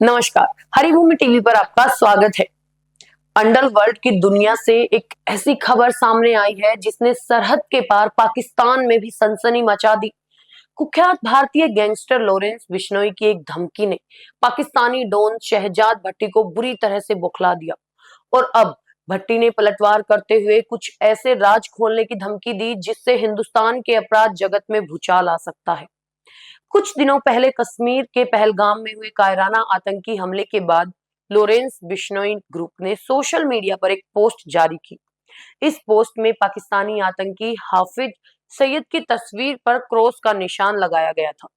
नमस्कार। हरिभूमि टीवी पर आपका स्वागत है। अंडरवर्ल्ड की दुनिया से एक ऐसी खबर सामने आई है जिसने सरहद के पार पाकिस्तान में भी सनसनी मचा दी। कुख्यात भारतीय गैंगस्टर लॉरेंस बिश्नोई की एक धमकी ने पाकिस्तानी डॉन शहजाद भट्टी को बुरी तरह से बौखला दिया और अब भट्टी ने पलटवार करते हुए कुछ ऐसे राज खोलने की धमकी दी जिससे हिंदुस्तान के अपराध जगत में भूचाल आ सकता है। कुछ दिनों पहले कश्मीर के पहलगाम में हुए कायराना आतंकी हमले के बाद लॉरेंस बिश्नोई ग्रुप ने सोशल मीडिया पर एक पोस्ट जारी की। इस पोस्ट में पाकिस्तानी आतंकी हाफिज सईद की तस्वीर पर क्रॉस का निशान लगाया गया था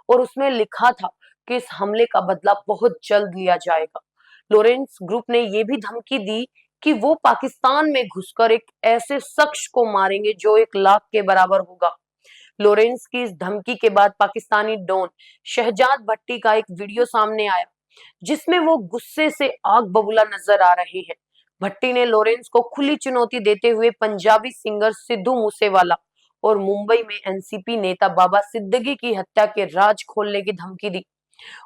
और उसमें लिखा था कि इस हमले का बदला बहुत जल्द लिया जाएगा। लॉरेंस ग्रुप ने यह भी धमकी दी कि वो पाकिस्तान में घुसकर एक ऐसे शख्स को मारेंगे जो 1 लाख के बराबर होगा। लॉरेंस की इस धमकी के बाद पाकिस्तानी डॉन शहजाद भट्टी का एक वीडियो सामने आया जिसमें वो गुस्से से आग बबूला नजर आ रहे हैं। भट्टी ने लॉरेंस को खुली चुनौती देते हुए पंजाबी सिंगर सिद्धू मूसेवाला और मुंबई में एनसीपी नेता बाबा सिद्दीकी की हत्या के राज खोलने की धमकी दी।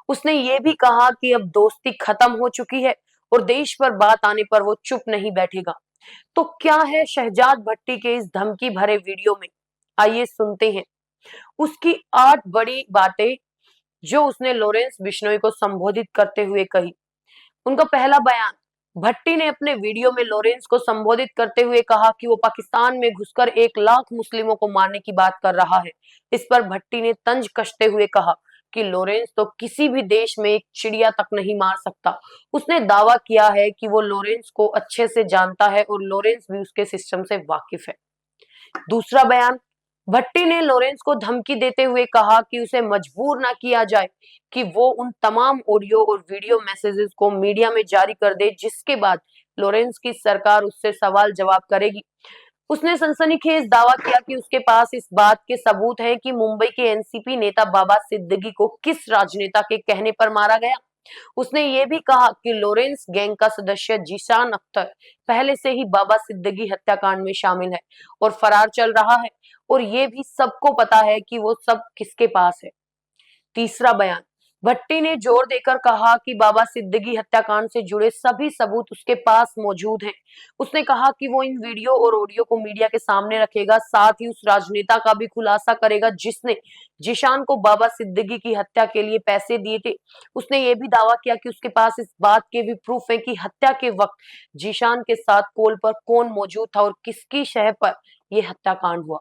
उसने ये भी कहा कि अब दोस्ती खत्म हो चुकी है और देश पर बात आने पर वो चुप नहीं बैठेगा। तो क्या है शहजाद भट्टी के इस धमकी भरे वीडियो में, आइए सुनते हैं उसकी 8 बड़ी बातें जो उसने लॉरेंस बिश्नोई को संबोधित करते हुए कही। उनका पहला बयान। भट्टी ने अपने वीडियो में लॉरेंस को संबोधित करते हुए कहा कि वो पाकिस्तान में घुसकर 1 लाख मुस्लिमों को मारने की बात कर रहा है। इस पर भट्टी ने तंज कसते हुए कहा कि लॉरेंस तो किसी भी देश में एक चिड़िया तक नहीं मार सकता। उसने दावा किया है कि वो लॉरेंस को अच्छे से जानता है और लॉरेंस भी उसके सिस्टम से वाकिफ है। दूसरा बयान। भट्टी ने लॉरेंस को धमकी देते हुए कहा कि उसे मजबूर ना किया जाए कि वो उन तमाम ऑडियो और वीडियो मैसेजेस को मीडिया में जारी कर दे जिसके बाद लॉरेंस की सरकार उससे सवाल जवाब करेगी। उसने सनसनीखेज दावा किया कि उसके पास इस बात के सबूत हैं कि मुंबई के एनसीपी नेता बाबा सिद्दीकी को किस राजनेता के कहने पर मारा गया। उसने ये भी कहा कि लॉरेंस गैंग का सदस्य जीशान अख्तर पहले से ही बाबा सिद्दीकी हत्याकांड में शामिल है और फरार चल रहा है और ये भी सबको पता है कि वो सब किसके पास है। तीसरा बयान। भट्टी ने जोर देकर कहा कि बाबा सिद्दीकी हत्याकांड से जुड़े सभी सबूत उसके पास मौजूद हैं। उसने कहा कि वो इन वीडियो और ऑडियो को मीडिया के सामने रखेगा, साथ ही उस राजनेता का भी खुलासा करेगा जिसने जिशान को बाबा सिद्दीकी की हत्या के लिए पैसे दिए थे। उसने ये भी दावा किया कि उसके पास इस बात के भी प्रूफ है कि हत्या के वक्त जिशान के साथ कॉल पर कौन मौजूद था और किसकी शह पर यह हत्याकांड हुआ।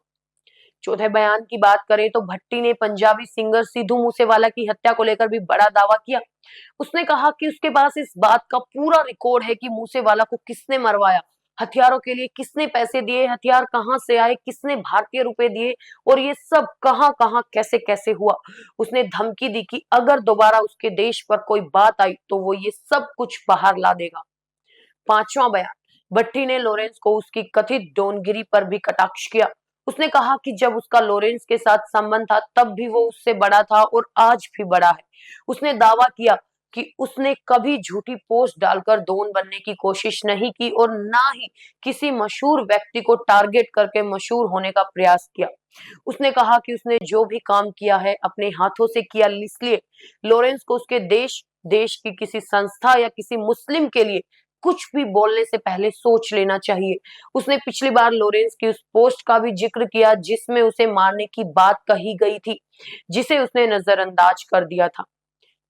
चौथे बयान की बात करें तो भट्टी ने पंजाबी सिंगर सिद्धू मूसेवाला की हत्या को लेकर भी बड़ा दावा किया। उसने कहा कि उसके पास इस बात का पूरा रिकॉर्ड है कि मूसेवाला को किसने मरवाया, हथियारों के लिए किसने पैसे दिए, हथियार कहां से आए, किसने भारतीय रुपए दिए और ये सब कहां कहां कैसे कैसे हुआ। उसने धमकी दी कि अगर दोबारा उसके देश पर कोई बात आई तो वो ये सब कुछ बाहर ला देगा। पांचवा बयान। भट्टी ने लॉरेंस को उसकी कथित डोनगिरी पर भी कटाक्ष किया। उसने कहा कि जब उसका लॉरेंस के साथ संबंध था तब भी वो उससे बड़ा था और आज भी बड़ा है। उसने दावा किया कि उसने कभी झूठी पोस्ट डालकर डॉन बनने की कोशिश नहीं की और ना ही किसी मशहूर व्यक्ति को टारगेट करके मशहूर होने का प्रयास किया। उसने कहा कि उसने जो भी काम किया है अपने हाथों से किया, इसलिए लॉरेंस को उसके देश की किसी संस्था या किसी मुस्लिम के लिए कुछ भी बोलने से पहले सोच लेना चाहिए। उसने पिछली बार लॉरेंस की उस पोस्ट का भी जिक्र किया जिसमें उसे मारने की बात कही गई थी, जिसे उसने नजरअंदाज कर दिया था।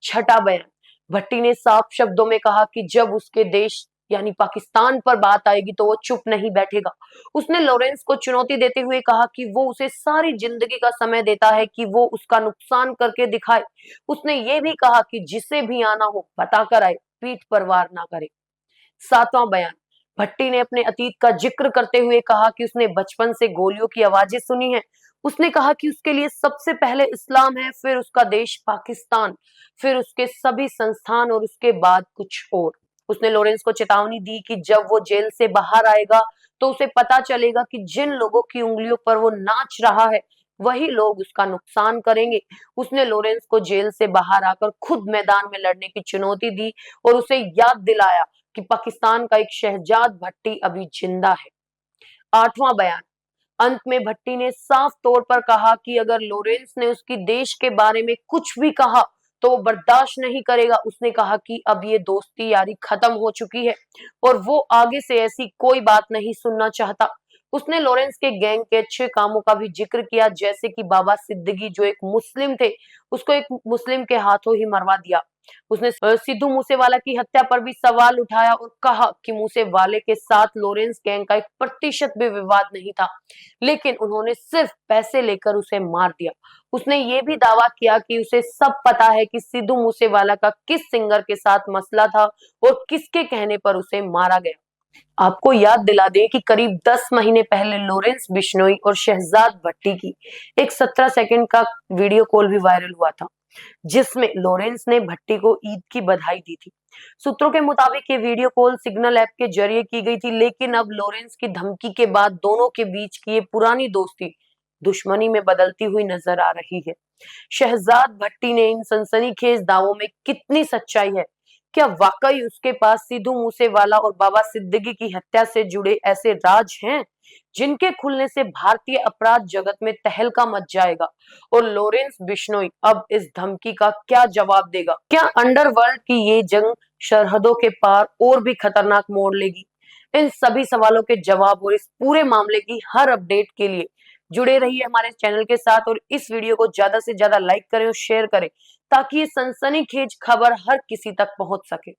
छठा बयान। भट्टी ने साफ शब्दों में कहा कि जब उसके देश यानी पाकिस्तान पर बात आएगी तो वो चुप नहीं बैठेगा। उसने लॉरेंस को चुनौती देते हुए कहा कि वो उसे सारी जिंदगी का समय देता है कि वो उसका नुकसान करके दिखाए। उसने ये भी कहा कि जिसे भी आना हो बताकर आए, पीठ पर वार ना करे। सातवां बयान। भट्टी ने अपने अतीत का जिक्र करते हुए कहा कि उसने बचपन से गोलियों की आवाजें सुनी हैं। उसने कहा कि उसके लिए सबसे पहले इस्लाम है, फिर उसका देश पाकिस्तान, फिर उसके सभी संस्थान और उसके बाद कुछ और। उसने लॉरेंस को चेतावनी दी कि जब वो जेल से बाहर आएगा तो उसे पता चलेगा कि जिन लोगों की उंगलियों पर वो नाच रहा है वही लोग उसका नुकसान करेंगे। उसने लॉरेंस को जेल से बाहर आकर खुद मैदान में लड़ने की चुनौती दी और उसे याद दिलाया कि पाकिस्तान का एक शहजाद भट्टी अभी जिंदा है। आठवां बयान। अंत में भट्टी ने साफ तौर पर कहा कि अगर लॉरेंस ने उसकी देश के बारे में कुछ भी कहा तो वो बर्दाश्त नहीं करेगा। उसने कहा कि अब ये दोस्ती यारी खत्म हो चुकी है और वो आगे से ऐसी कोई बात नहीं सुनना चाहता। उसने लॉरेंस के गैंग के अच्छे कामों का भी जिक्र किया, जैसे कि बाबा सिद्दीकी जो एक मुस्लिम थे, उसको एक मुस्लिम के हाथों ही मरवा दिया। उसने सिद्धू मूसेवाला की हत्या पर भी सवाल उठाया और कहा कि मूसेवाले के साथ लॉरेंस गैंग का 1% भी विवाद नहीं था, लेकिन उन्होंने सिर्फ पैसे लेकर उसे मार दिया। उसने ये भी दावा किया कि उसे सब पता है कि सिद्धू मूसेवाला का किस सिंगर के साथ मसला था और किसके कहने पर उसे मारा गया। आपको याद दिला दें कि करीब 10 महीने पहले लॉरेंस बिश्नोई और शहजाद भट्टी की एक 17 सेकंड का वीडियो कॉल भी वायरल हुआ था, जिसमें लॉरेंस ने भट्टी को ईद की बधाई दी थी। सूत्रों के मुताबिक ये वीडियो कॉल सिग्नल ऐप के जरिए की गई थी, लेकिन अब लॉरेंस की धमकी के बाद दोनों के बीच की ये पुरानी दोस्ती दुश्मनी में बदलती हुई नजर आ रही है। शहजाद भट्टी ने इन सनसनीखेज दावों में कितनी सच्चाई है? क्या वाकई उसके पास सिद्धू मूसेवाला और बाबा सिद्दीकी की हत्या से जुड़े ऐसे राज हैं जिनके खुलने से भारतीय अपराध जगत में तहलका मच जाएगा? और लॉरेंस बिश्नोई अब इस धमकी का क्या जवाब देगा? क्या अंडरवर्ल्ड की ये जंग सरहदों के पार और भी खतरनाक मोड़ लेगी? इन सभी सवालों के जवाब और इस पूरे मामले की हर अपडेट के लिए जुड़े रहिए हमारे चैनल के साथ और इस वीडियो को ज्यादा से ज्यादा लाइक करें और शेयर करें, ताकि ये सनसनीखेज खबर हर किसी तक पहुंच सके।